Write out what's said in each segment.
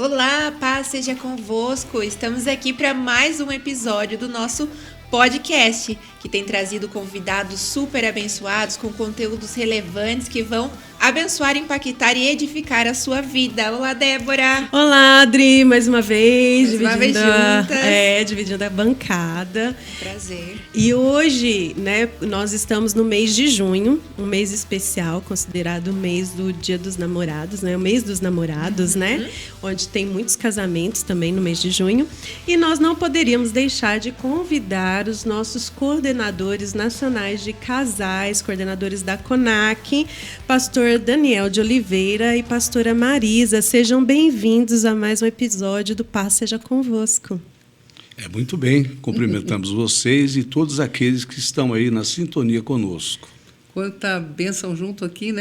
Olá, paz seja convosco. Estamos aqui para mais um episódio do nosso podcast, que tem trazido convidados super abençoados com conteúdos relevantes que vão abençoar, impactar e edificar a sua vida. Olá, Débora! Olá, Adri, mais uma vez. juntas. Dividindo a bancada. Prazer. E hoje, nós estamos no mês de junho, um mês especial, considerado o mês do Dia dos Namorados, o mês dos namorados, onde tem muitos casamentos também no mês de junho. E nós não poderíamos deixar de convidar os nossos coordenadores nacionais de casais, coordenadores da CONAC, pastor Daniel de Oliveira e pastora Marisa. Sejam bem-vindos a mais um episódio do Paz Seja Convosco. Muito bem, cumprimentamos vocês e todos aqueles que estão aí na sintonia conosco. Quanta bênção junto aqui,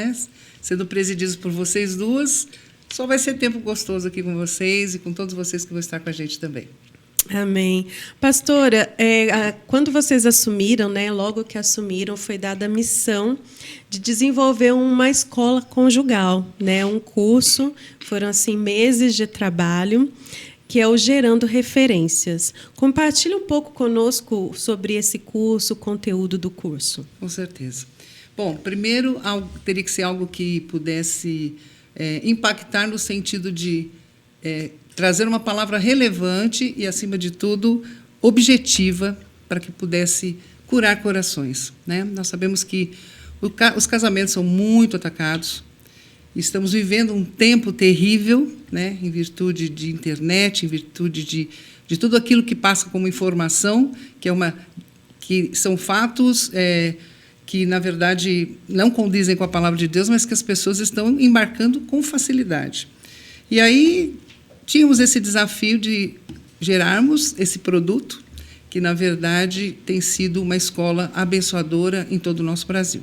sendo presididos por vocês duas. Só vai ser tempo gostoso aqui com vocês e com todos vocês que vão estar com a gente também. Amém. Pastora, quando vocês assumiram, logo que assumiram, foi dada a missão de desenvolver uma escola conjugal, um curso, foram assim meses de trabalho, que é o Gerando Referências. Compartilhe um pouco conosco sobre esse curso, o conteúdo do curso. Com certeza. Bom, primeiro teria que ser algo que pudesse impactar no sentido de trazer uma palavra relevante e, acima de tudo, objetiva, para que pudesse curar corações. Nós sabemos que os casamentos são muito atacados, estamos vivendo um tempo terrível, em virtude de internet, em virtude de tudo aquilo que passa como informação, que são fatos que, na verdade, não condizem com a palavra de Deus, mas que as pessoas estão embarcando com facilidade. E aí tínhamos esse desafio de gerarmos esse produto, que, na verdade, tem sido uma escola abençoadora em todo o nosso Brasil.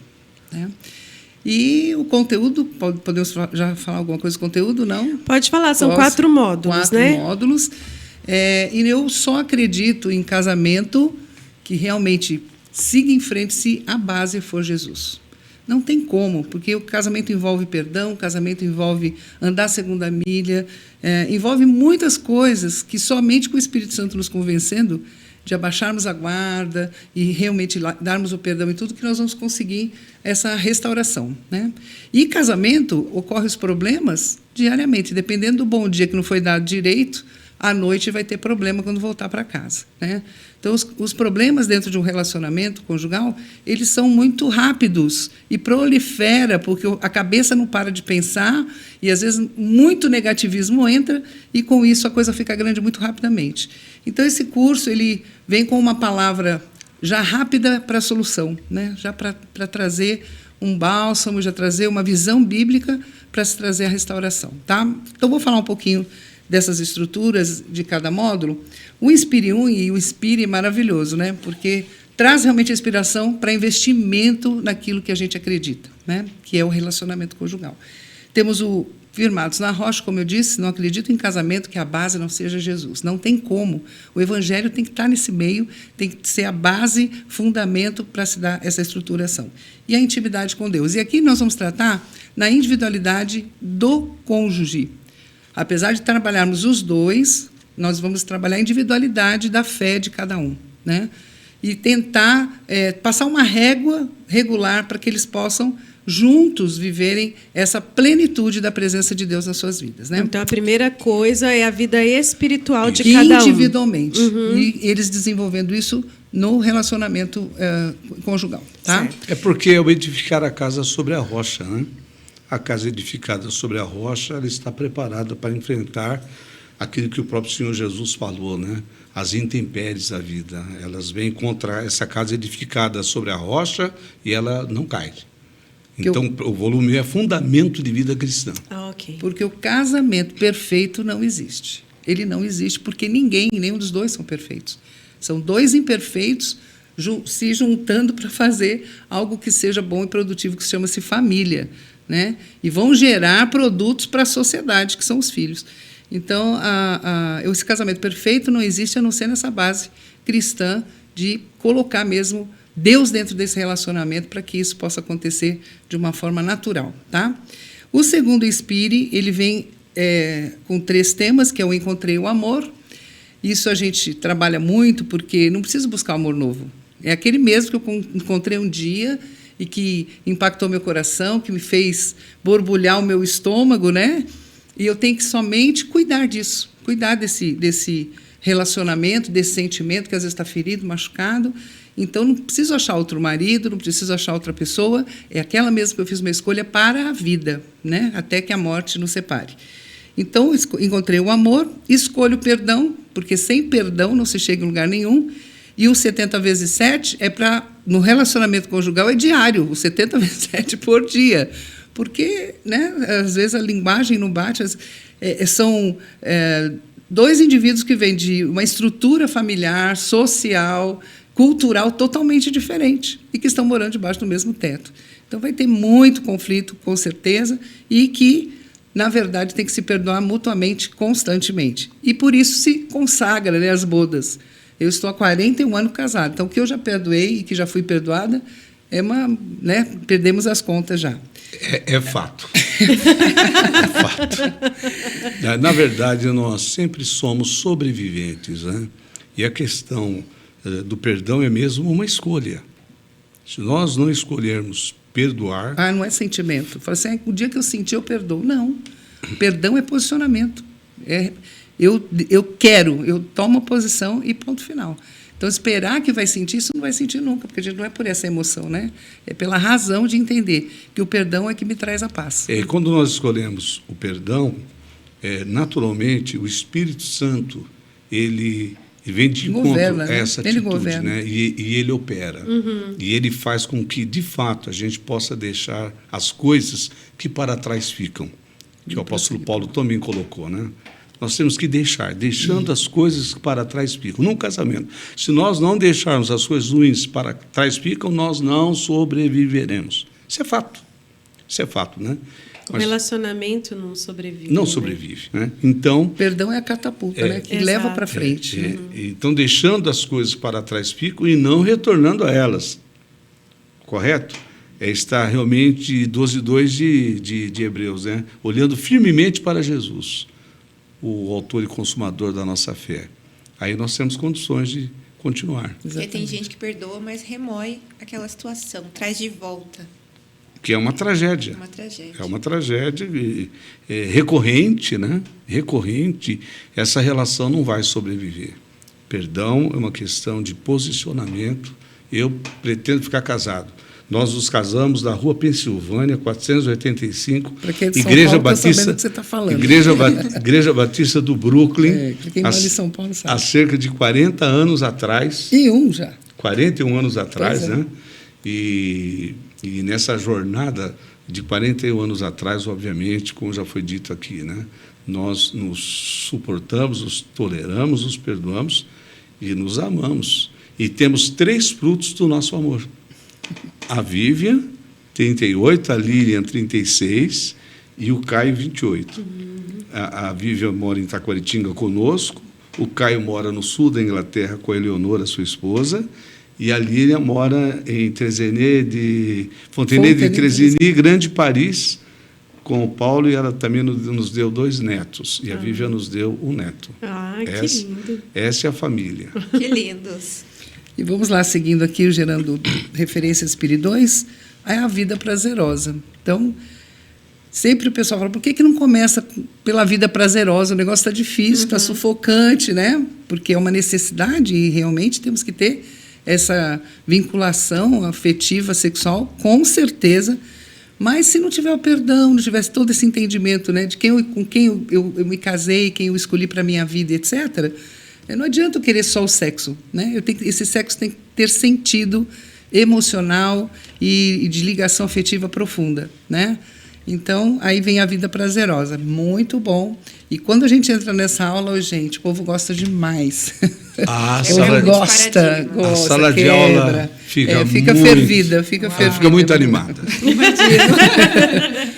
E o conteúdo, podemos já falar alguma coisa do conteúdo, não? Pode falar, são 4 módulos, 4 módulos. E eu só acredito em casamento que realmente siga em frente se a base for Jesus. Não tem como, porque o casamento envolve perdão, o casamento envolve andar a segunda milha, envolve muitas coisas que somente com o Espírito Santo nos convencendo de abaixarmos a guarda e realmente darmos o perdão e tudo, que nós vamos conseguir essa restauração. E casamento, ocorrem os problemas diariamente, dependendo do bom dia que não foi dado direito, à noite vai ter problema quando voltar para casa. Então, os problemas dentro de um relacionamento conjugal, eles são muito rápidos e prolifera, porque a cabeça não para de pensar e, às vezes, muito negativismo entra e, com isso, a coisa fica grande muito rapidamente. Então, esse curso ele vem com uma palavra já rápida para a solução, já para trazer um bálsamo, já trazer uma visão bíblica para se trazer a restauração. Então, vou falar um pouquinho dessas estruturas de cada módulo. O Inspire 1 e o Inspire é maravilhoso, porque traz realmente a inspiração para investimento naquilo que a gente acredita, que é o relacionamento conjugal. Temos o Firmados na Rocha, como eu disse, não acredito em casamento que a base não seja Jesus. Não tem como. O Evangelho tem que estar nesse meio, tem que ser a base, fundamento para se dar essa estruturação. E a intimidade com Deus. E aqui nós vamos tratar na individualidade do cônjuge. Apesar de trabalharmos os dois, nós vamos trabalhar a individualidade da fé de cada um, e tentar passar uma régua regular para que eles possam juntos viverem essa plenitude da presença de Deus nas suas vidas. Então, a primeira coisa é a vida espiritual de cada um. Individualmente. E eles desenvolvendo isso no relacionamento conjugal. Tá? É porque ao edificar a casa sobre a rocha, A casa edificada sobre a rocha, ela está preparada para enfrentar aquilo que o próprio Senhor Jesus falou, as intempéries da vida. Elas vêm contra essa casa edificada sobre a rocha e ela não cai. Então, o volume é fundamento de vida cristã. Okay. Porque o casamento perfeito não existe. Ele não existe porque nenhum dos dois são perfeitos. São dois imperfeitos se juntando para fazer algo que seja bom e produtivo, que chama-se família. E vão gerar produtos para a sociedade, que são os filhos. Então, esse casamento perfeito não existe a não ser nessa base cristã de colocar mesmo Deus dentro desse relacionamento para que isso possa acontecer de uma forma natural. O segundo Inspire, ele vem com 3 temas, que é o Encontrei o Amor. Isso a gente trabalha muito, porque não preciso buscar amor novo. É aquele mesmo que eu encontrei um dia e que impactou meu coração, que me fez borbulhar o meu estômago, né? E eu tenho que somente cuidar disso, cuidar desse relacionamento, desse sentimento que às vezes está ferido, machucado. Então, não preciso achar outro marido, não preciso achar outra pessoa, é aquela mesma que eu fiz uma escolha para a vida, né? Até que a morte nos separe. Então, encontrei o amor, escolho o perdão, porque sem perdão não se chega em lugar nenhum. E o 70 vezes 7 é para, no relacionamento conjugal, é diário, o 70 vezes 7 por dia. Porque, né, às vezes, a linguagem não bate. São 2 indivíduos que vêm de uma estrutura familiar, social, cultural totalmente diferente e que estão morando debaixo do mesmo teto. Então, vai ter muito conflito, com certeza, e que, na verdade, tem que se perdoar mutuamente, constantemente. E, por isso, se consagra, né, as bodas. Eu estou há 41 anos casada, então o que eu já perdoei e que já fui perdoada né, perdemos as contas já. É fato. É fato. Na verdade, nós sempre somos sobreviventes, né? E a questão do perdão é mesmo uma escolha. Se nós não escolhermos perdoar... não é sentimento. Fala assim, o dia que eu senti, eu perdoo. Não. Perdão é posicionamento. Eu quero, eu tomo a posição e ponto final. Então, esperar que vai sentir, isso não vai sentir nunca, porque a gente não é por essa emoção, né? É pela razão de entender que o perdão é que me traz a paz. Quando nós escolhemos o perdão, naturalmente, o Espírito Santo, ele vem de encontro a essa atitude, né? E ele opera. Uhum. E ele faz com que, de fato, a gente possa deixar as coisas que para trás ficam, que o apóstolo Paulo também colocou, né? Nós temos que deixando as coisas que para trás ficam. Num casamento, se nós não deixarmos as coisas ruins para trás ficam, nós não sobreviveremos. Isso é fato. Isso é fato, né? O relacionamento não sobrevive. Não sobrevive, né? Então... Perdão é a catapulta, né? Que leva para frente. Então, deixando as coisas para trás ficam e não retornando a elas. Correto? Está realmente 12:2 de Hebreus, né? Olhando firmemente para Jesus, o autor e consumador da nossa fé. Aí nós temos condições de continuar. Porque tem gente que perdoa, mas remói aquela situação, traz de volta. Que é uma tragédia. É uma tragédia recorrente, né? Recorrente. Essa relação não vai sobreviver. Perdão é uma questão de posicionamento. Eu pretendo ficar casado. Nós nos casamos na Rua Pensilvânia, 485, Igreja Batista, que você tá falando. Igreja Batista do Brooklyn, quem mora em São Paulo sabe. Há cerca de 40 anos atrás. 41 anos atrás, né? E nessa jornada de 41 anos atrás, obviamente, como já foi dito aqui, né? Nós nos suportamos, nos toleramos, nos perdoamos e nos amamos. E temos 3 frutos do nosso amor. A Vivian, 38, a Lilian, 36 e o Caio, 28. A Vivian mora em Taquaritinga conosco, o Caio mora no sul da Inglaterra com a Eleonora, sua esposa, e a Lilian mora em Fontenay de Tresigny, Grande Paris, com o Paulo, e ela também nos deu 2 netos, e a Vivian nos deu um neto. Que lindo. Essa é a família. Que lindos. E vamos lá, seguindo aqui, gerando referências espirituais, é a vida prazerosa. Então, sempre o pessoal fala, por que não começa pela vida prazerosa? O negócio está difícil, está sufocante, né? Porque é uma necessidade e realmente temos que ter essa vinculação afetiva, sexual, com certeza. Mas se não tiver o perdão, não tivesse todo esse entendimento, né, de com quem eu me casei, quem eu escolhi para a minha vida, etc., não adianta eu querer só o sexo, né? Esse sexo tem que ter sentido emocional e de ligação afetiva profunda, né? Então, aí vem a vida prazerosa. Muito bom. E quando a gente entra nessa aula, gente, o povo gosta demais. A sala de aula fica muito fervida. Fica muito animada.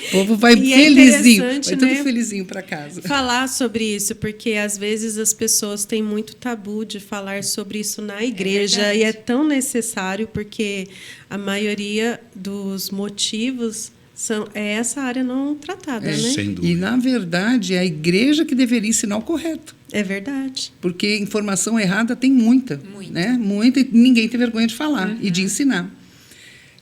O povo vai felizinho, vai tudo felizinho para casa. Falar sobre isso, porque às vezes as pessoas têm muito tabu de falar sobre isso na igreja, e é tão necessário, porque a maioria dos motivos É essa área não tratada, né? Sem dúvida. E, na verdade, é a igreja que deveria ensinar o correto. É verdade. Porque informação errada tem muita. Né? Muita, e ninguém tem vergonha de falar e de ensinar.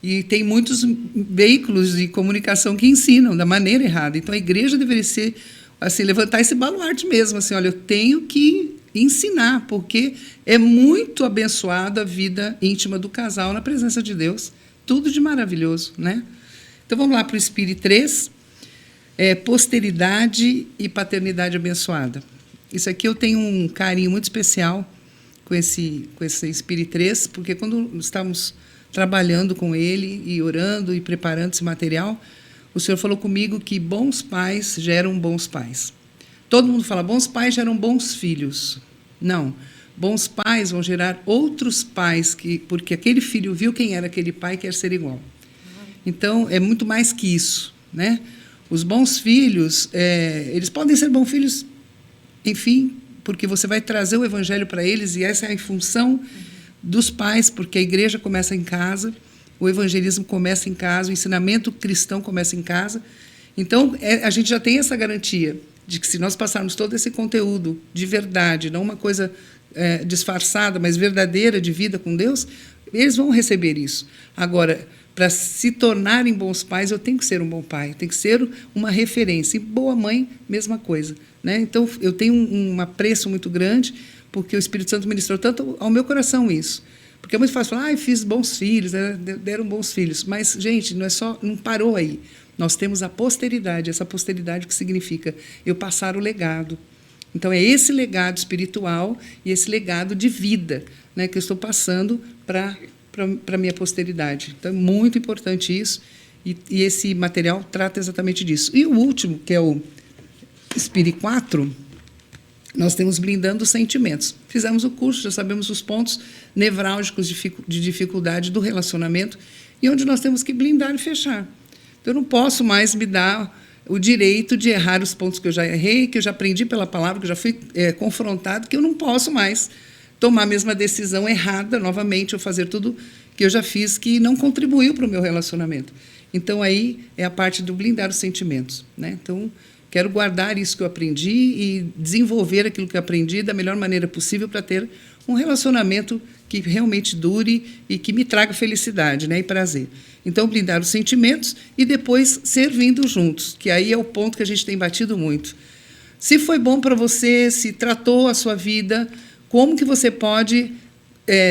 E tem muitos veículos de comunicação que ensinam da maneira errada. Então, a igreja deveria ser, assim, levantar esse baluarte mesmo. Assim, olha, eu tenho que ensinar, porque é muito abençoada a vida íntima do casal na presença de Deus. Tudo de maravilhoso, né? Então, vamos lá para o Espírito 3. Posteridade e paternidade abençoada. Isso aqui eu tenho um carinho muito especial com esse Espírito 3, porque quando estávamos trabalhando com ele e orando e preparando esse material, o Senhor falou comigo que bons pais geram bons pais. Todo mundo fala, bons pais geram bons filhos. Não, bons pais vão gerar outros pais, porque aquele filho viu quem era aquele pai e quer ser igual. Então, é muito mais que isso, né? Os bons filhos, eles podem ser bons filhos, enfim, porque você vai trazer o evangelho para eles, e essa é a função dos pais, porque a igreja começa em casa, o evangelismo começa em casa, o ensinamento cristão começa em casa. Então, a gente já tem essa garantia de que, se nós passarmos todo esse conteúdo de verdade, não uma coisa disfarçada, mas verdadeira de vida com Deus, eles vão receber isso. Agora, para se tornarem bons pais, eu tenho que ser um bom pai, eu tenho que ser uma referência. E boa mãe, mesma coisa, né? Então, eu tenho um apreço muito grande, porque o Espírito Santo ministrou tanto ao meu coração isso. Porque é muito fácil falar, fiz bons filhos, deram bons filhos. Mas, gente, não parou aí. Nós temos a posteridade, essa posteridade que significa eu passar o legado. Então, é esse legado espiritual e esse legado de vida, né, que eu estou passando para a minha posteridade. Então, é muito importante isso, e esse material trata exatamente disso. E o último, que é o Espírito 4, nós temos blindando os sentimentos. Fizemos o curso, já sabemos os pontos nevrálgicos de dificuldade do relacionamento e onde nós temos que blindar e fechar. Então, eu não posso mais me dar o direito de errar os pontos que eu já errei, que eu já aprendi pela palavra, que eu já fui confrontado, que eu não posso mais tomar a mesma decisão errada novamente, ou fazer tudo que eu já fiz que não contribuiu para o meu relacionamento. Então, aí é a parte do blindar os sentimentos, né? Então, quero guardar isso que eu aprendi e desenvolver aquilo que eu aprendi da melhor maneira possível para ter um relacionamento que realmente dure e que me traga felicidade, né, e prazer. Então, blindar os sentimentos e depois servindo juntos, que aí é o ponto que a gente tem batido muito. Se foi bom para você, se tratou a sua vida, como que você pode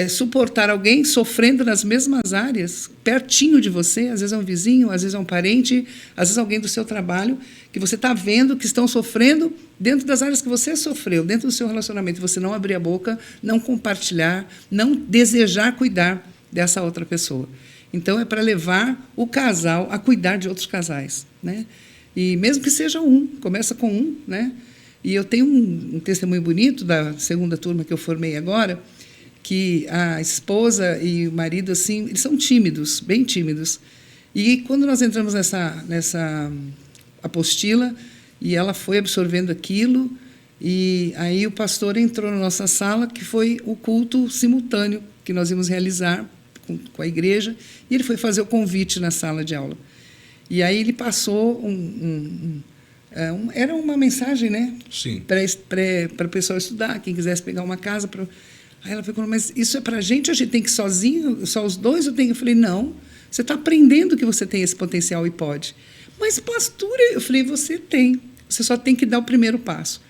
suportar alguém sofrendo nas mesmas áreas, pertinho de você, às vezes é um vizinho, às vezes é um parente, às vezes é alguém do seu trabalho, que você está vendo que estão sofrendo dentro das áreas que você sofreu, dentro do seu relacionamento, você não abrir a boca, não compartilhar, não desejar cuidar dessa outra pessoa. Então, é para levar o casal a cuidar de outros casais, né? E mesmo que seja começa com né? E eu tenho um testemunho bonito da segunda turma que eu formei agora, que a esposa e o marido, assim, eles são tímidos, bem tímidos. E quando nós entramos nessa apostila, e ela foi absorvendo aquilo, e aí o pastor entrou na nossa sala, que foi o culto simultâneo que nós íamos realizar com a igreja, e ele foi fazer o convite na sala de aula. E aí ele passou era uma mensagem, né? Sim. Para o pessoal estudar, quem quisesse pegar uma casa. Aí ela falou, mas isso é para a gente tem que ir sozinho, só os dois? Eu falei, não, você está aprendendo que você tem esse potencial e pode. Mas, pastora, eu falei, você tem, você só tem que dar o primeiro passo.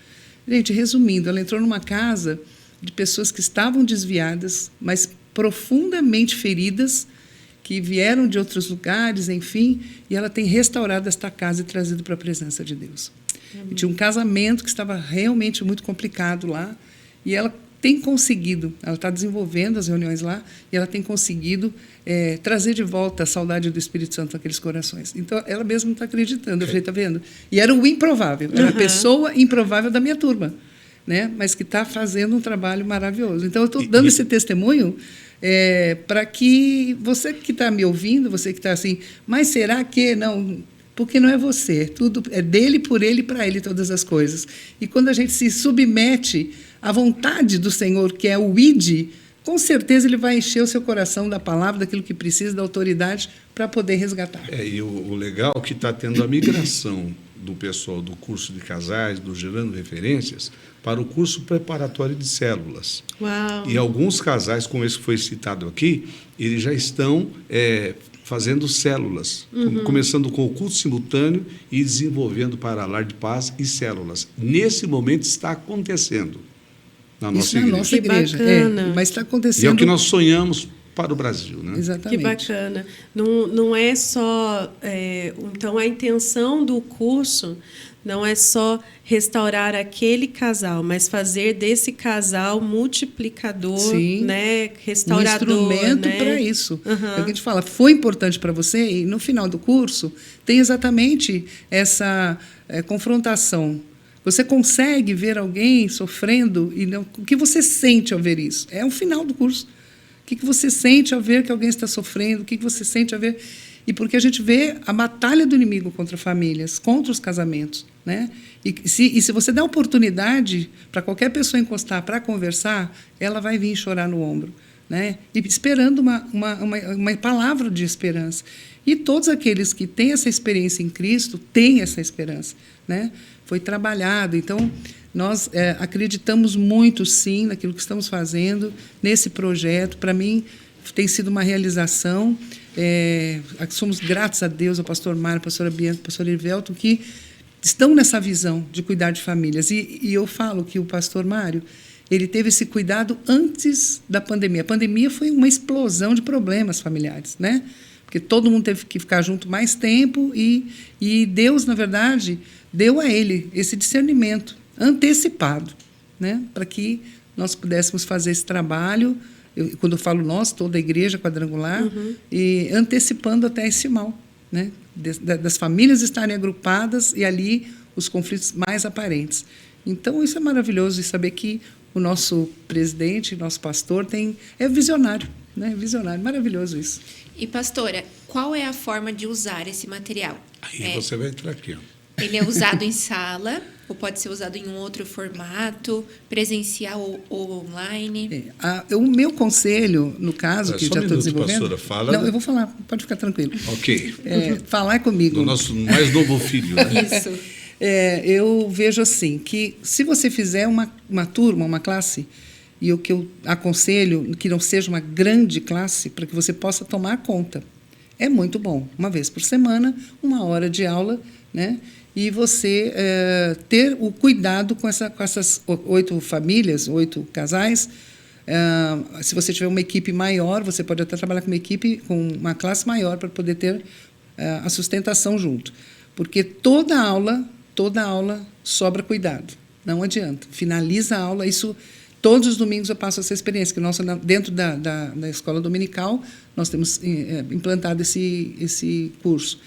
Gente, resumindo, ela entrou numa casa de pessoas que estavam desviadas, mas profundamente feridas, que vieram de outros lugares, enfim, e ela tem restaurado esta casa e trazido para a presença de Deus. E tinha um casamento que estava realmente muito complicado lá, e ela tem conseguido, ela está desenvolvendo as reuniões lá, e ela tem conseguido trazer de volta a saudade do Espírito Santo naqueles corações. Então, ela mesma não está acreditando. Eu falei, está vendo? E era o improvável, era a pessoa improvável da minha turma, né? Mas que está fazendo um trabalho maravilhoso. Então, eu estou dando esse testemunho para que você que está me ouvindo, você que está assim, mas será que não? Porque não é você, tudo é dele, por ele e para ele todas as coisas. E quando a gente se submete à vontade do Senhor, que é o ide, com certeza ele vai encher o seu coração da palavra, daquilo que precisa, da autoridade, para poder resgatar. E o legal é que está tendo a migração do pessoal do curso de casais, do Gerando Referências, para o curso preparatório de células. Uau. E alguns casais, como esse que foi citado aqui, eles já estão fazendo células, começando com o culto simultâneo e desenvolvendo para lar de paz e células. Nesse momento está acontecendo na nossa igreja. Na nossa igreja, mas está acontecendo. E é o que nós sonhamos para o Brasil, né? Exatamente. Que bacana. Não é só... então, a intenção do curso não é só restaurar aquele casal, mas fazer desse casal multiplicador, Sim, né? Restaurador. Um instrumento, né? para isso. É o que a gente fala, foi importante para você, e no final do curso tem exatamente essa confrontação. Você consegue ver alguém sofrendo, e não, o que você sente ao ver isso? É o final do curso. O que você sente ao ver que alguém está sofrendo? O que você sente ao ver... E porque a gente vê a batalha do inimigo contra famílias, contra os casamentos, né? E se você der oportunidade para qualquer pessoa encostar para conversar, ela vai vir chorar no ombro, né? E esperando uma palavra de esperança. E todos aqueles que têm essa experiência em Cristo têm essa esperança, né? Foi trabalhado. Então, nós acreditamos muito, sim, naquilo que estamos fazendo, nesse projeto. Para mim, tem sido uma realização. Somos gratos a Deus, ao pastor Mário, à pastora Bianca, ao pastor Erivelton, que estão nessa visão de cuidar de famílias. E eu falo que o pastor Mário, ele teve esse cuidado antes da pandemia. A pandemia foi uma explosão de problemas familiares, né? Porque todo mundo teve que ficar junto mais tempo e Deus, na verdade, deu a ele esse discernimento antecipado, né? Para que nós pudéssemos fazer esse trabalho. Quando eu falo nós, toda a igreja quadrangular, e antecipando até esse mal, né? Das famílias estarem agrupadas e ali os conflitos mais aparentes. Então, isso é maravilhoso, e saber que o nosso presidente, nosso pastor, é visionário, né? Visionário, maravilhoso isso. E, pastora, qual é a forma de usar esse material? Aí você vai entrar aqui, ó. Ele é usado em sala, ou pode ser usado em um outro formato, presencial ou online? O meu conselho, no caso, que já estou desenvolvendo... Pastora, fala. Não, eu vou falar, pode ficar tranquilo. Ok. Falar comigo. Do nosso mais novo filho, né? Isso. Eu vejo assim, que se você fizer uma turma, uma classe, e o que eu aconselho, que não seja uma grande classe, para que você possa tomar conta. É muito bom. Uma vez por semana, 1 hora de aula, né? E você ter o cuidado com essas 8 famílias, 8 casais. Se você tiver uma equipe maior, você pode até trabalhar com uma equipe, com uma classe maior, para poder ter a sustentação junto. Porque toda aula sobra cuidado. Não adianta. Finaliza a aula, isso... Todos os domingos eu passo essa experiência, que dentro da escola dominical, nós temos implantado esse curso.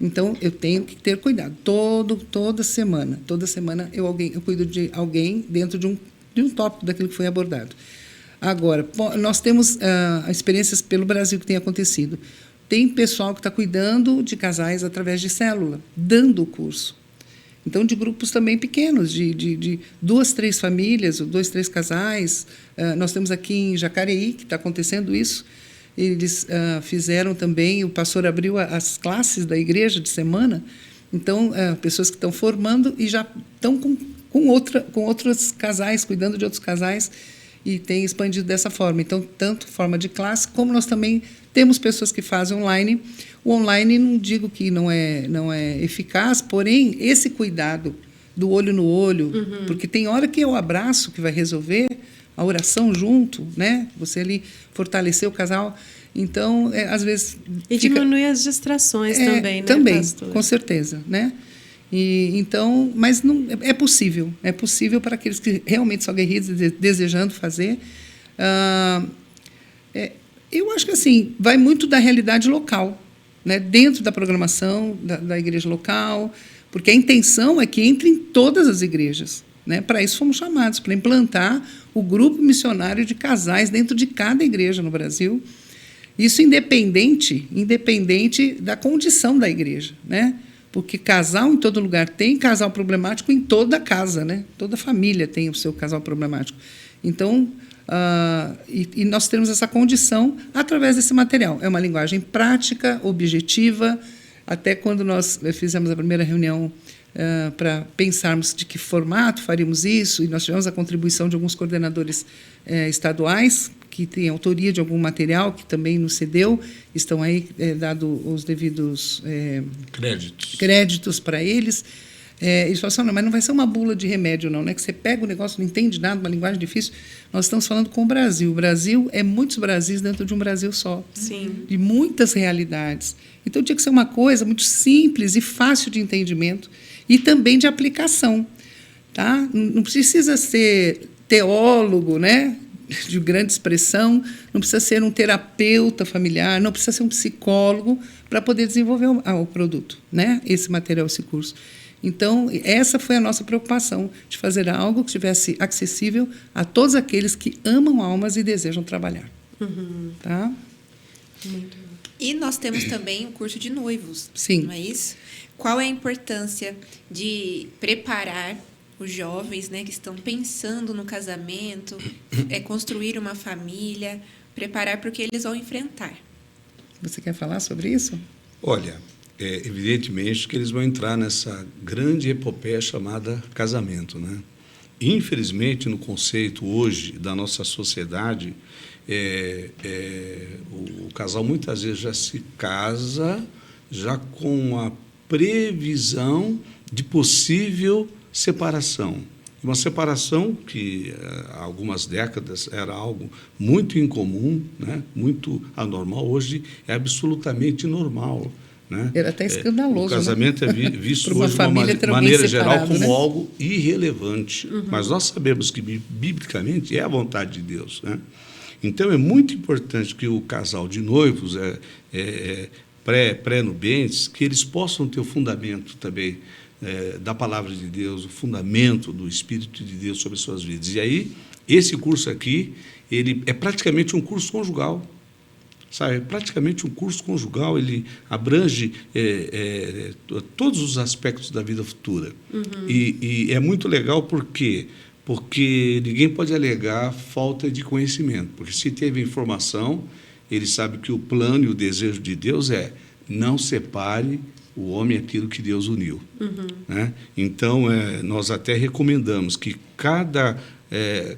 Então, eu tenho que ter cuidado. Toda semana eu cuido de alguém dentro de um tópico daquilo que foi abordado. Agora, nós temos experiências pelo Brasil que tem acontecido. Tem pessoal que está cuidando de casais através de célula, dando o curso. Então, de grupos também pequenos, de 2, 3 famílias, ou 2, 3 casais. Nós temos aqui em Jacareí, que está acontecendo isso. Eles fizeram também, o pastor abriu as classes da igreja de semana. Então, pessoas que estão formando e já estão com outros casais, cuidando de outros casais, e tem expandido dessa forma. Então, tanto forma de classe, como nós também temos pessoas que fazem online. O online, não digo que não é eficaz, porém, esse cuidado do olho no olho, porque tem hora que é o abraço que vai resolver, a oração junto, né? Você ali fortalecer o casal. Então, às vezes... E diminui as distrações também, né, também, pastor? Com certeza, né? Então, mas não, é possível para aqueles que realmente são aguerridos, desejando fazer. Eu acho que assim, vai muito da realidade local, né? Dentro da programação da igreja local, porque a intenção é que entre em todas as igrejas, né? Para isso fomos chamados, para implantar o grupo missionário de casais dentro de cada igreja no Brasil. Isso independente da condição da igreja, né? Porque casal em todo lugar tem, casal problemático em toda casa, né? Toda família tem o seu casal problemático. Então, E nós temos essa condição através desse material. É uma linguagem prática, objetiva. Até quando nós fizemos a primeira reunião para pensarmos de que formato faríamos isso, e nós tivemos a contribuição de alguns coordenadores estaduais que têm autoria de algum material, que também nos cedeu, estão aí dado os devidos créditos para eles. Eles falam assim, não, mas não vai ser uma bula de remédio, não, né? Que você pega o negócio, não entende nada, uma linguagem difícil. Nós estamos falando com o Brasil. O Brasil é muitos Brasis dentro de um Brasil só. Sim. De muitas realidades. Então, tinha que ser uma coisa muito simples e fácil de entendimento e também de aplicação. Tá? Não precisa ser teólogo, né? De grande expressão, não precisa ser um terapeuta familiar, não precisa ser um psicólogo para poder desenvolver o produto, né? Esse material, esse curso. Então, essa foi a nossa preocupação, de fazer algo que estivesse acessível a todos aqueles que amam almas e desejam trabalhar. Uhum. Tá? Muito bom. E nós temos também o curso de noivos, Sim. não é isso? Qual é a importância de preparar os jovens, né, que estão pensando no casamento, construir uma família, preparar para o que eles vão enfrentar? Você quer falar sobre isso? Olha, evidentemente que eles vão entrar nessa grande epopeia chamada casamento, né? Infelizmente, no conceito hoje da nossa sociedade, o casal muitas vezes já se casa já com a previsão de possível separação. Uma separação que há algumas décadas era algo muito incomum, né? Muito anormal, hoje é absolutamente normal. Né? Era até escandaloso. O casamento, né? visto hoje de uma maneira geral como, né? Algo irrelevante. Uhum. Mas nós sabemos que, biblicamente, é a vontade de Deus. Né? Então, é muito importante que o casal de noivos, pré-nubentes, que eles possam ter o fundamento também da palavra de Deus, o fundamento do Espírito de Deus sobre as suas vidas. E aí, esse curso aqui, ele é praticamente um curso conjugal. Sabe, praticamente um curso conjugal, ele abrange todos os aspectos da vida futura. Uhum. E é muito legal porque ninguém pode alegar falta de conhecimento, porque se teve informação, ele sabe que o plano e o desejo de Deus é não separe o homem aquilo que Deus uniu. Uhum. Né? Então, nós até recomendamos que cada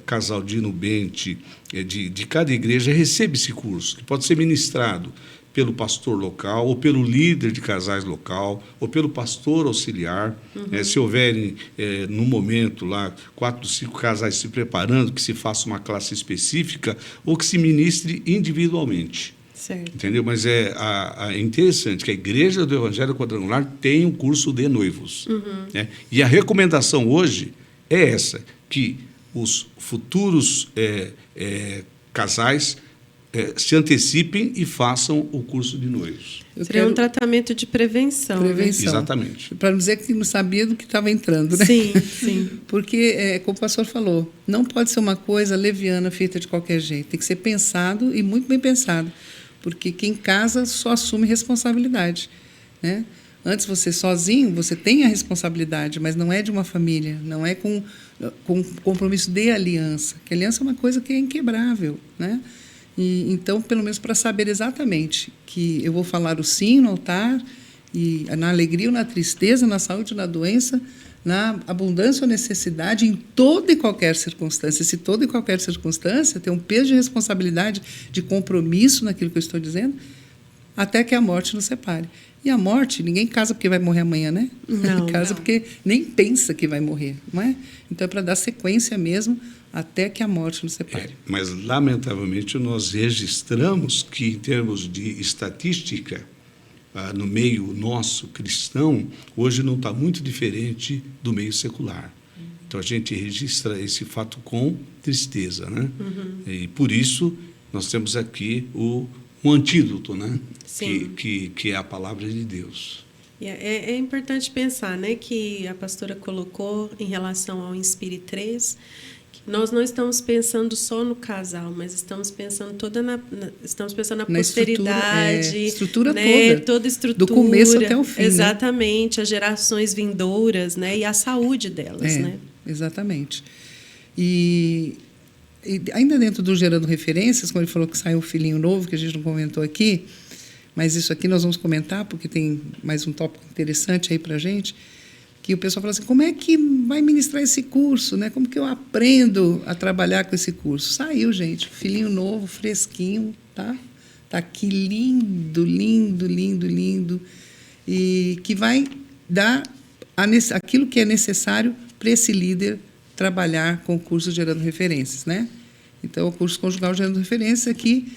casal de nubente de cada igreja receba esse curso, que pode ser ministrado pelo pastor local, ou pelo líder de casais local, ou pelo pastor auxiliar. Uhum. Se houverem, no momento, lá, 4, 5 casais se preparando, que se faça uma classe específica, ou que se ministre individualmente. Certo. Entendeu? Mas é interessante que a Igreja do Evangelho Quadrangular tem um curso de noivos. Uhum. Né? E a recomendação hoje é essa, que os futuros casais se antecipem e façam o curso de noivos. Seria um tratamento de prevenção. Prevenção. Né? Exatamente. Para não dizer que não sabia do que estava entrando, né? Sim, sim. Porque, como o pastor falou, não pode ser uma coisa leviana, feita de qualquer jeito. Tem que ser pensado e muito bem pensado. Porque quem casa só assume responsabilidade, né? Antes, você sozinho, você tem a responsabilidade, mas não é de uma família, não é com compromisso de aliança. Que aliança é uma coisa que é inquebrável, né? E, então, pelo menos para saber exatamente que eu vou falar o sim no altar, e na alegria ou na tristeza, na saúde ou na doença, na abundância ou necessidade, em toda e qualquer circunstância. Se toda e qualquer circunstância tem um peso de responsabilidade, de compromisso naquilo que eu estou dizendo, até que a morte nos separe. E a morte, ninguém casa porque vai morrer amanhã, né? Não, casa não. porque nem pensa que vai morrer, não é? Então, é para dar sequência mesmo até que a morte nos separe. Mas, lamentavelmente, nós registramos que, em termos de estatística, no meio nosso cristão, hoje não está muito diferente do meio secular. Então, a gente registra esse fato com tristeza, né? Uhum. E, por isso, nós temos aqui um antídoto, né? Que é a palavra de Deus. É importante pensar, né, que a pastora colocou em relação ao Inspire 3, que nós não estamos pensando só no casal, mas estamos pensando estamos pensando na posteridade, estrutura né, toda, toda a estrutura, do começo até o fim. Exatamente, né? As gerações vindouras, né, e a saúde delas, né? Exatamente. E ainda dentro do Gerando Referências, como ele falou que saiu um filhinho novo, que a gente não comentou aqui, mas isso aqui nós vamos comentar, porque tem mais um tópico interessante aí para a gente, que o pessoal fala assim, como é que vai ministrar esse curso? Né? Como que eu aprendo a trabalhar com esse curso? Saiu, gente, filhinho novo, fresquinho, tá? Tá aqui lindo, lindo, lindo, lindo, e que vai dar aquilo que é necessário para esse líder trabalhar com o curso Gerando Referências, né? Então, o curso conjugal Gerando Referências aqui,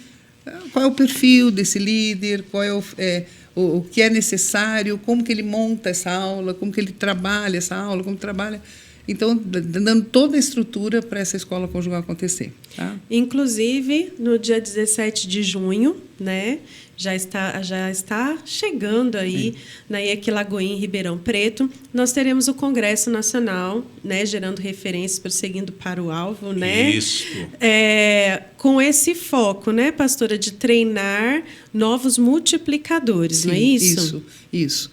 qual é o perfil desse líder, qual é o que é necessário, como que ele monta essa aula, como que ele trabalha essa aula, como trabalha... Então, dando toda a estrutura para essa escola conjugal acontecer. Tá? Inclusive, no dia 17 de junho, né, já está chegando aí na IEC Lagoinha, em Ribeirão Preto, nós teremos o Congresso Nacional, né, Gerando Referências, prosseguindo para o alvo, né? Isso. Com esse foco, né, pastora, de treinar novos multiplicadores, sim, não é isso? Isso.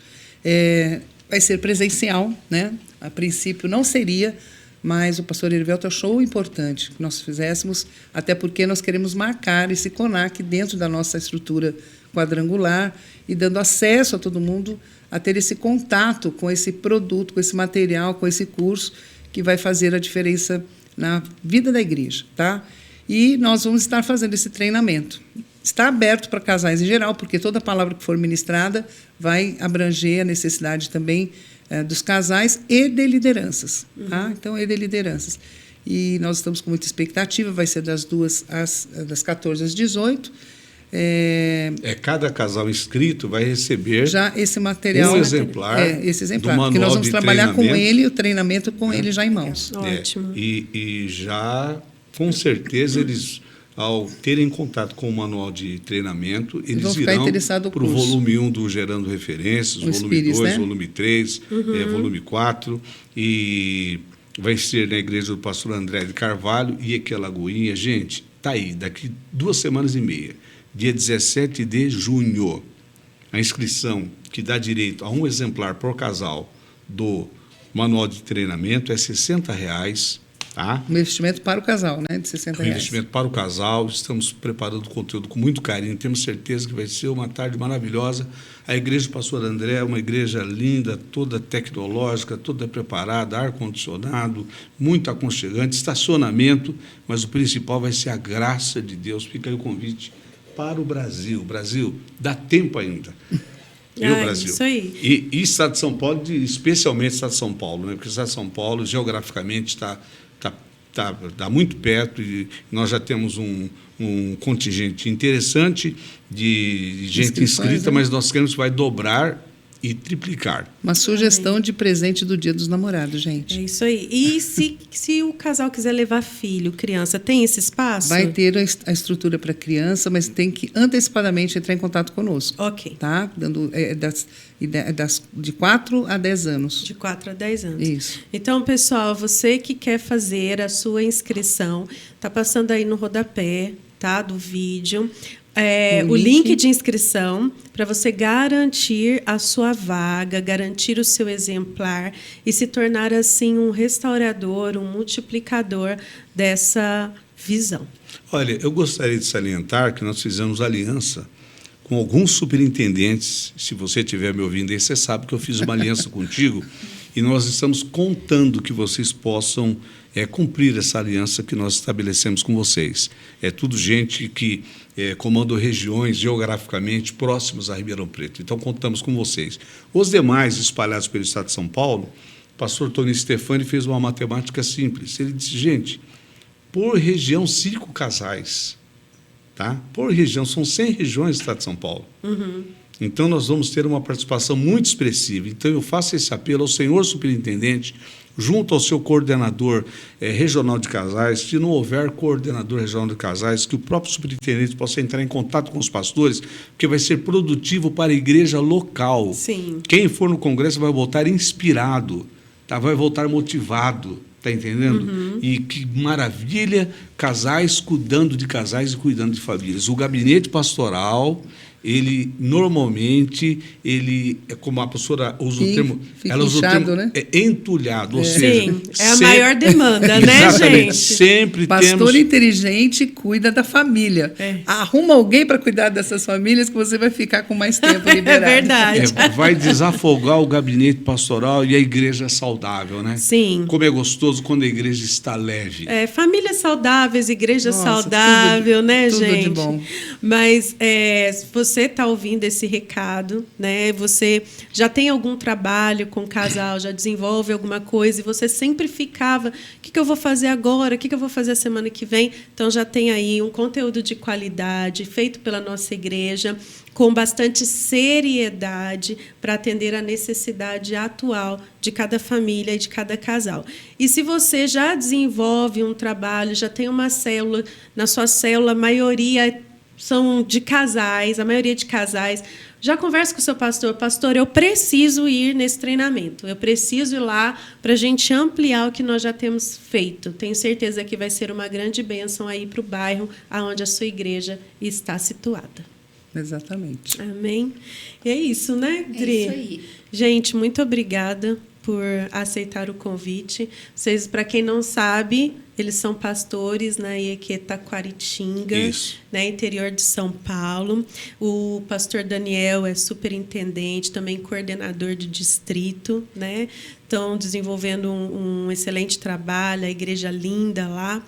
Vai ser presencial, né? A princípio não seria, mas o pastor Herivelto achou importante que nós fizéssemos, até porque nós queremos marcar esse CONAC dentro da nossa estrutura quadrangular e dando acesso a todo mundo a ter esse contato com esse produto, com esse material, com esse curso que vai fazer a diferença na vida da igreja, tá? E nós vamos estar fazendo esse treinamento. Está aberto para casais em geral, porque toda palavra que for ministrada vai abranger a necessidade também dos casais e de lideranças. Tá? Então, e de lideranças. E nós estamos com muita expectativa, vai ser das 14 às 18. Cada casal inscrito vai receber já esse material, um exemplar, esse exemplar, porque nós vamos trabalhar com ele, o treinamento com ele já em mãos. Ótimo. E já, com certeza, eles, ao terem contato com o manual de treinamento, eles irão para o volume 1 do Gerando Referências, volume 2, né? Volume 3, volume 4, e vai ser na igreja do pastor André de Carvalho e aqui a Lagoinha. Gente, está aí, daqui 2 semanas e meia, dia 17 de junho, a inscrição que dá direito a um exemplar por casal do manual de treinamento é R$ 60. Tá? Um investimento para o casal, né? De R$ 60. Um investimento para o casal. Estamos preparando o conteúdo com muito carinho. Temos certeza que vai ser uma tarde maravilhosa. A igreja do pastor André é uma igreja linda, toda tecnológica, toda preparada, ar-condicionado, muito aconchegante, estacionamento, mas o principal vai ser a graça de Deus. Fica aí o convite para o Brasil. Brasil, dá tempo ainda. Brasil. Isso aí. E Estado de São Paulo, especialmente Estado de São Paulo, né? Porque o Estado de São Paulo, geograficamente, está muito perto e nós já temos um contingente interessante de gente inscrita, mas nós queremos que vai dobrar e triplicar. Uma sugestão de presente do Dia dos Namorados, gente. É isso aí. E se o casal quiser levar filho, criança, tem esse espaço? Vai ter a estrutura para criança, mas tem que antecipadamente entrar em contato conosco. Ok. Tá? Dando de 4 a 10 anos. De 4 a 10 anos. Isso. Então, pessoal, você que quer fazer a sua inscrição, está passando aí no rodapé, tá, do vídeo. O link de inscrição para você garantir a sua vaga, garantir o seu exemplar e se tornar, assim, um restaurador, um multiplicador dessa visão. Olha, eu gostaria de salientar que nós fizemos aliança com alguns superintendentes. Se você estiver me ouvindo aí, você sabe que eu fiz uma aliança contigo e nós estamos contando que vocês possam cumprir essa aliança que nós estabelecemos com vocês. É tudo gente que comanda regiões geograficamente próximas a Ribeirão Preto. Então, contamos com vocês. Os demais espalhados pelo estado de São Paulo, o pastor Tony Stefani fez uma matemática simples. Ele disse, gente, por região, 5 casais. Tá? Por região, são 100 regiões do estado de São Paulo. Então, nós vamos ter uma participação muito expressiva. Então, eu faço esse apelo ao senhor superintendente, junto ao seu coordenador regional de casais. Se não houver coordenador regional de casais, que o próprio superintendente possa entrar em contato com os pastores, porque vai ser produtivo para a igreja local. Sim. Quem for no congresso vai voltar inspirado, tá? Vai voltar motivado, está entendendo? E que maravilha, casais cuidando de casais e cuidando de famílias. O gabinete pastoral, ele normalmente, como a pastora usa o termo, fica ela usa inchado, o termo, né? Entulhado, ou seja... Sim, é a maior demanda, né, Exatamente, gente? sempre Pastor temos... inteligente cuida da família. Arruma alguém para cuidar dessas famílias que você vai ficar com mais tempo liberado. É verdade. vai desafogar o gabinete pastoral e a igreja é saudável, né? Sim. Como é gostoso quando a igreja está leve. Famílias saudáveis, igreja Nossa, saudável, né, tudo gente? de bom. Mas se você está ouvindo esse recado, né? Você já tem algum trabalho com o casal, já desenvolve alguma coisa e você sempre ficava, o que eu vou fazer agora? O que eu vou fazer a semana que vem? Então já tem aí um conteúdo de qualidade feito pela nossa igreja, com bastante seriedade para atender a necessidade atual de cada família e de cada casal. E se você já desenvolve um trabalho, já tem uma célula, na sua célula a maioria são de casais, a maioria de casais, já conversa com o seu pastor. Pastor, eu preciso ir nesse treinamento, eu preciso ir lá para a gente ampliar o que nós já temos feito. Tenho certeza que vai ser uma grande bênção aí para o bairro onde a sua igreja está situada. Exatamente. Amém? E é isso, né, Dri? É isso aí. Gente, muito obrigada por aceitar o convite. Vocês, para quem não sabe, eles são pastores na IEQ Taquaritinga, né, interior de São Paulo. O pastor Daniel é superintendente, também coordenador de distrito, né? Estão desenvolvendo um excelente trabalho, a igreja linda lá.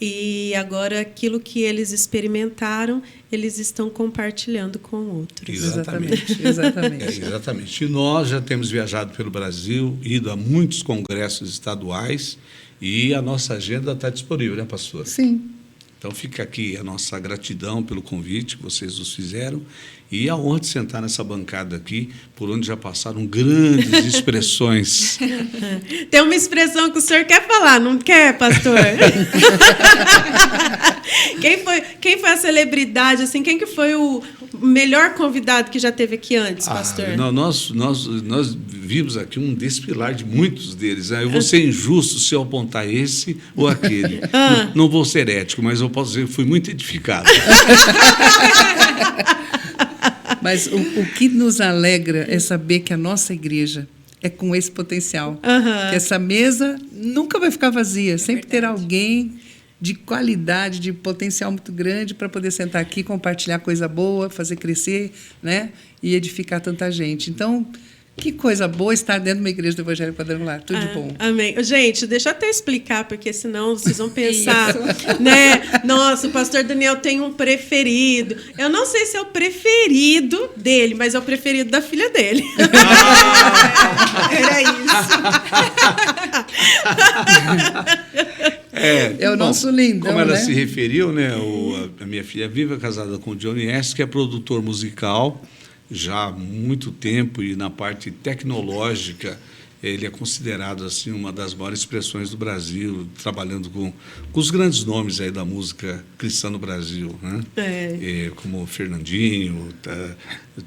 E agora aquilo que eles experimentaram, eles estão compartilhando com outros. Exatamente. Exatamente. E nós já temos viajado pelo Brasil, ido a muitos congressos estaduais e a nossa agenda está disponível, né, pastora? Sim. Então fica aqui a nossa gratidão pelo convite que vocês nos fizeram e a honra de sentar nessa bancada aqui, por onde já passaram grandes expressões. Tem uma expressão que o senhor quer falar, não quer, pastor? Quem foi a celebridade, assim, quem que foi o melhor convidado que já teve aqui antes, pastor? Não, nós vimos aqui um desfilar de muitos deles. Né? Eu vou ser injusto se eu apontar esse ou aquele. Não vou ser ético, mas eu posso dizer que fui muito edificado. Mas o que nos alegra é saber que a nossa igreja é com esse potencial. Que essa mesa nunca vai ficar vazia. Sempre terá alguém de qualidade, de potencial muito grande para poder sentar aqui, compartilhar coisa boa, fazer crescer, né? E edificar tanta gente. Então, que coisa boa estar dentro de uma igreja do Evangelho Quadrangular. Tudo de bom. Amém. Gente, deixa eu até explicar, porque senão vocês vão pensar, né? Nossa, o pastor Daniel tem um preferido. Eu não sei se é o preferido dele, mas é o preferido da filha dele. Era isso. É o nosso lindão, como ela né? se referiu, né? A minha filha viva, casada com o Johnny S., que é produtor musical já há muito tempo e na parte tecnológica ele é considerado assim uma das maiores expressões do Brasil, trabalhando com os grandes nomes aí da música cristã no Brasil, né? Como Fernandinho,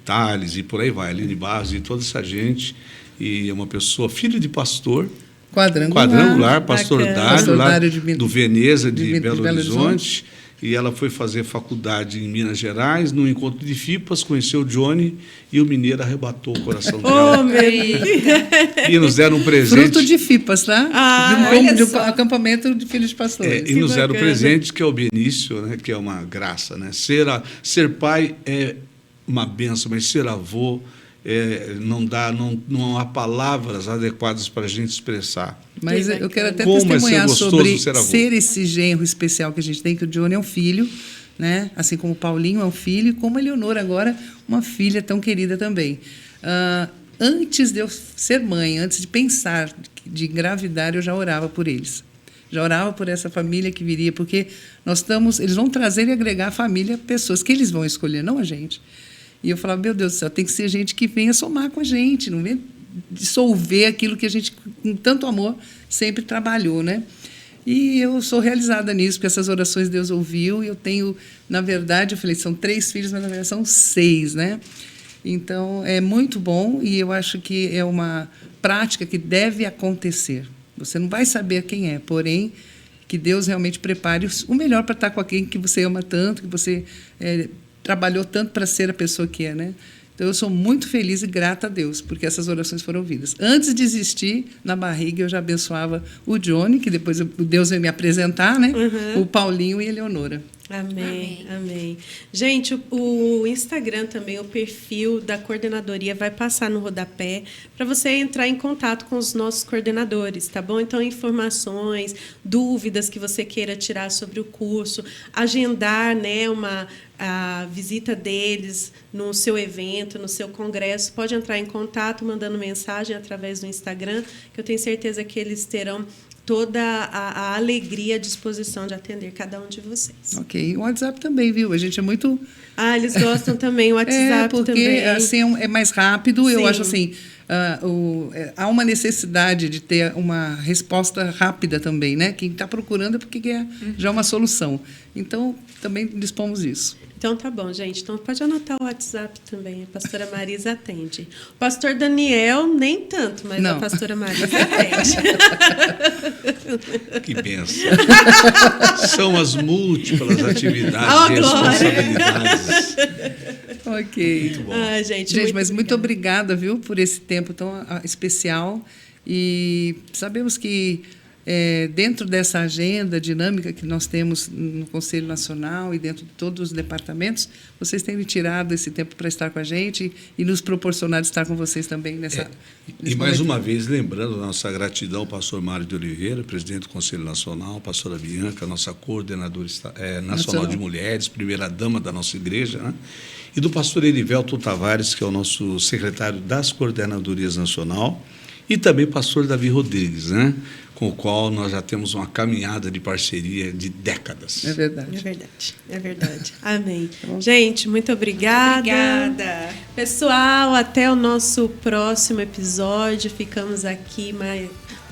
Thales e por aí vai, Aline Barros e toda essa gente. E é uma pessoa, filho de pastor, quadrangular, pastor Dário, lá do Veneza de Belo Horizonte. E ela foi fazer faculdade em Minas Gerais, num encontro de FIPAS, conheceu o Johnny e o mineiro arrebatou o coração dela. Oh, meu Deus. E nos deram um presente. Fruto de FIPAS, tá? De um acampamento de filhos de pastores. E nos deram um presente, que é o Benício, né? Que é uma graça. Né? Ser pai é uma benção, mas ser avô não há palavras adequadas para a gente expressar. Mas eu quero até como testemunhar sobre ser esse genro especial que a gente tem, que o Johnny é um filho, né? Assim como o Paulinho é um filho, e como a Eleonora agora, uma filha tão querida também. Antes de eu ser mãe, antes de pensar de engravidar, eu já orava por eles. Já orava por essa família que viria, porque eles vão trazer e agregar à família pessoas que eles vão escolher, não a gente. E eu falava, meu Deus do céu, tem que ser gente que venha somar com a gente, não venha dissolver aquilo que a gente, com tanto amor, sempre trabalhou, né? E eu sou realizada nisso, porque essas orações Deus ouviu, e eu tenho, na verdade, eu falei, são 3 filhos, mas na verdade são 6, né? Então, é muito bom, e eu acho que é uma prática que deve acontecer. Você não vai saber quem é, porém, que Deus realmente prepare o melhor para estar com alguém que você ama tanto, que você trabalhou tanto para ser a pessoa que é, né? Então, eu sou muito feliz e grata a Deus, porque essas orações foram ouvidas. Antes de existir, na barriga, eu já abençoava o Johnny, que depois Deus veio me apresentar, né? O Paulinho e a Eleonora. Amém, amém. Gente, o Instagram também, o perfil da coordenadoria vai passar no rodapé para você entrar em contato com os nossos coordenadores, tá bom? Então, informações, dúvidas que você queira tirar sobre o curso, agendar, né, a visita deles no seu evento, no seu congresso, pode entrar em contato mandando mensagem através do Instagram, que eu tenho certeza que eles terão toda a alegria e a disposição de atender cada um de vocês. Ok. O WhatsApp também, viu? A gente é muito... Eles gostam também, o WhatsApp porque, também. assim, é mais rápido. Sim. Eu acho assim, há uma necessidade de ter uma resposta rápida também, né? Quem está procurando é porque quer já uma solução. Então, também dispomos disso. Então, tá bom, gente. Então, pode anotar o WhatsApp também. A pastora Marisa atende. O pastor Daniel, nem tanto, mas Não. a pastora Marisa atende. Que bênção. São as múltiplas atividades Oh, e glória. responsabilidades. Ok. Muito bom. Gente, Mas muito obrigada, viu, por esse tempo tão especial. E sabemos que dentro dessa agenda dinâmica que nós temos no Conselho Nacional e dentro de todos os departamentos, vocês têm tirado esse tempo para estar com a gente e nos proporcionado estar com vocês também nessa. E mais uma vez, lembrando a nossa gratidão ao pastor Mário de Oliveira, presidente do Conselho Nacional, pastora Bianca, nossa coordenadora nacional de mulheres, primeira-dama da nossa igreja, né? E do pastor Erivelton Tavares, que é o nosso secretário das coordenadorias nacional, e também pastor Davi Rodrigues, né? Com o qual nós já temos uma caminhada de parceria de décadas. É verdade. É verdade, é verdade. Amém. Gente, muito obrigada. Obrigada. Pessoal, até o nosso próximo episódio. Ficamos aqui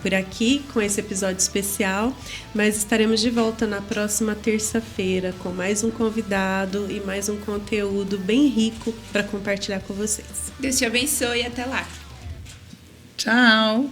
por aqui com esse episódio especial, mas estaremos de volta na próxima terça-feira com mais um convidado e mais um conteúdo bem rico para compartilhar com vocês. Deus te abençoe e até lá. Tchau.